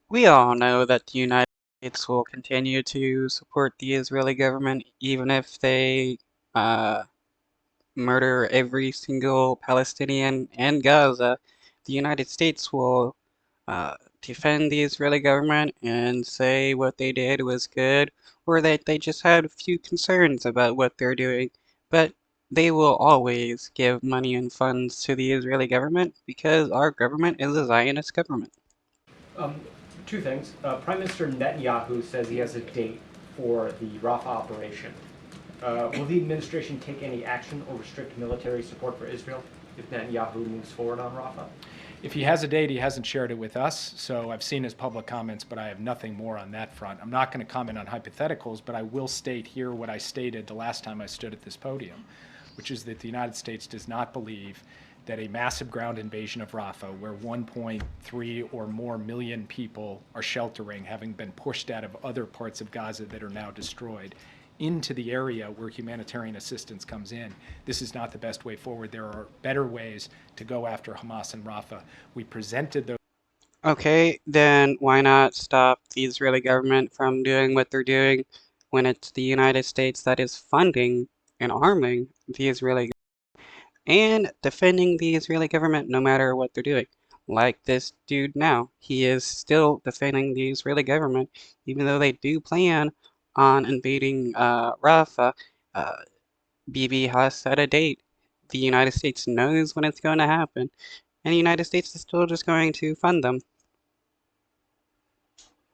We all know that the United States will continue to support the Israeli government even if they uh, murder every single Palestinian in Gaza. The United States will defend the Israeli government and say what they did was good, or that they just had a few concerns about what they're doing. But they will always give money and funds to the Israeli government because our government is a Zionist government. Um, Two things. Prime Minister Netanyahu says he has a date for the Rafah operation. Will the administration take any action or restrict military support for Israel if Netanyahu moves forward on Rafah? If he has a date, he hasn't shared it with us, so I've seen his public comments, but I have nothing more on that front. I'm not going to comment on hypotheticals, but I will state here what I stated the last time I stood at this podium, which is that the United States does not believe that a massive ground invasion of Rafah, where 1.3 or more million people are sheltering, having been pushed out of other parts of Gaza that are now destroyed, into the area where humanitarian assistance comes in. This is not the best way forward. There are better ways to go after Hamas and Rafah. We presented those. Okay, then why not stop the Israeli government from doing what they're doing when it's the United States that is funding and arming the Israeli and defending the Israeli government no matter what they're doing? Like this dude now, he is still defending the Israeli government even though they do plan on invading Rafah. Uh, Bibi has set a date. The United States knows when it's going to happen, and the United States is still just going to fund them.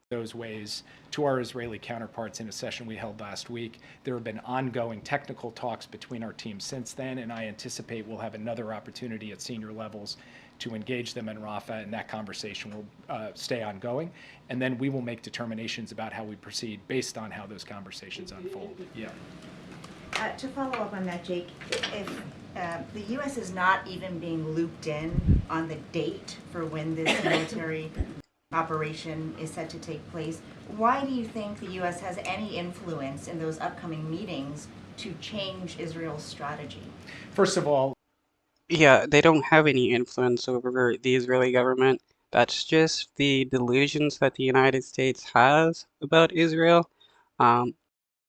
Those ways to our Israeli counterparts in a session we held last week. There have been ongoing technical talks between our teams since then, and I anticipate we'll have another opportunity at senior levels to engage them in Rafah, and that conversation will stay ongoing. And then we will make determinations about how we proceed based on how those conversations unfold. Yeah. To follow up on that, Jake, if the U.S. is not even being looped in on the date for when this military operation is set to take place, why do you think the U.S. has any influence in those upcoming meetings to change Israel's strategy? First of all, Yeah, they don't have any influence over the Israeli government. That's just the delusions that the United States has about Israel.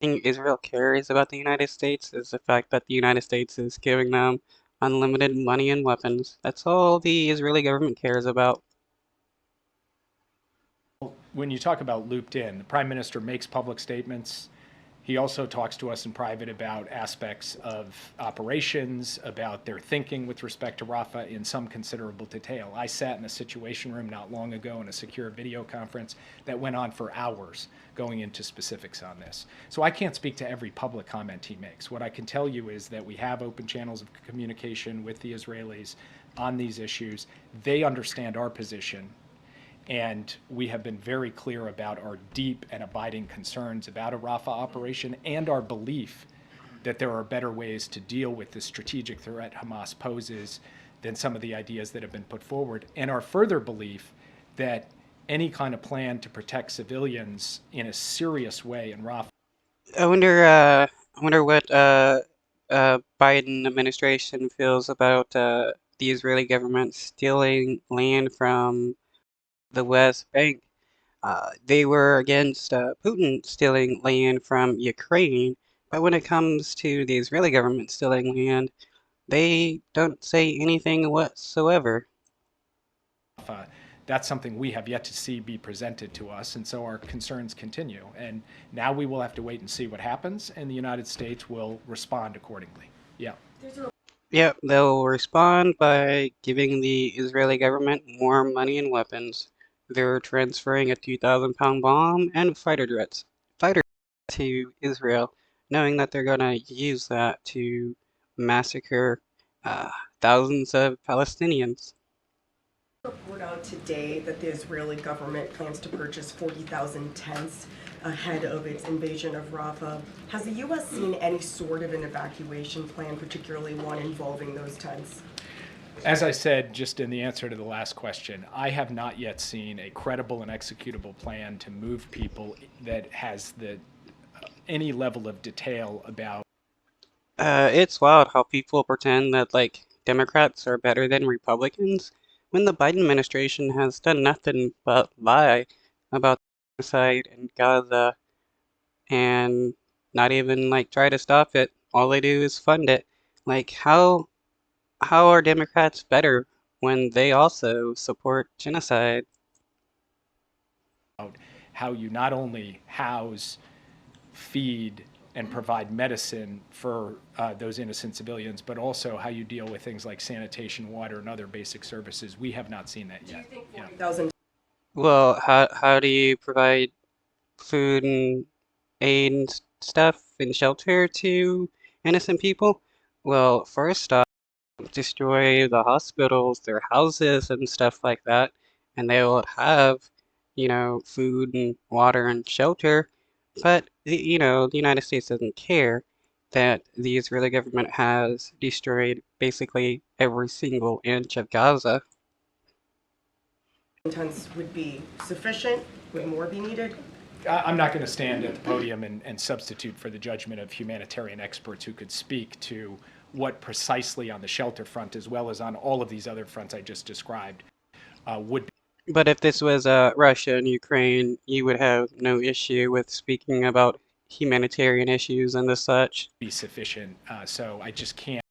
Thing Israel cares about the United States is the fact that the United States is giving them unlimited money and weapons. That's all the Israeli government cares about. when you talk about looped in, the prime minister makes public statements. He also talks to us in private about aspects of operations, about their thinking with respect to Rafah in some considerable detail. I sat in a situation room not long ago in a secure video conference that went on for hours going into specifics on this. So I can't speak to every public comment he makes. What I can tell you is that we have open channels of communication with the Israelis on these issues. They understand our position, and we have been very clear about our deep and abiding concerns about a Rafah operation and our belief that there are better ways to deal with the strategic threat Hamas poses than some of the ideas that have been put forward, and our further belief that any kind of plan to protect civilians in a serious way in Rafah. I wonder what Biden administration feels about the Israeli government stealing land from the West Bank. They were against Putin stealing land from Ukraine, but when it comes to the Israeli government stealing land, they don't say anything whatsoever. Uh, that's something we have yet to see be presented to us, and so our concerns continue. And now we will have to wait and see what happens, and the United States will respond accordingly. Yeah. Yep, they'll respond by giving the Israeli government more money and weapons. They're transferring a 2,000-pound bomb and fighter jets to Israel, knowing that they're gonna use that to massacre uh, thousands of Palestinians. Report out today that the Israeli government plans to purchase 40,000 tents ahead of its invasion of Rafah. Has the U.S. seen any sort of an evacuation plan, particularly one involving those tents? As I said just in the answer to the last question, I have not yet seen a credible and executable plan to move people that has any level of detail about. It's wild how people pretend that like Democrats are better than Republicans when the Biden administration has done nothing but lie about the genocide in Gaza and not even like try to stop it. All they do is fund it. Like how are Democrats better when they also support genocide? About how you not only house, feed, and provide medicine for those innocent civilians, but also how you deal with things like sanitation, water, and other basic services. We have not seen that Do you yet. think Yeah. 40,000 Well, how do you provide food and aid and stuff and shelter to innocent people? Well, first off, destroy the hospitals, their houses, and stuff like that, and they will have, food and water and shelter. But, the United States doesn't care that the Israeli government has destroyed basically every single inch of Gaza. tons would be sufficient? Would more be needed? I'm not going to stand at the podium and substitute for the judgment of humanitarian experts who could speak to what precisely on the shelter front, as well as on all of these other fronts I just described, would But if this was Russia and Ukraine, you would have no issue with speaking about humanitarian issues and the such. be sufficient. So I just can't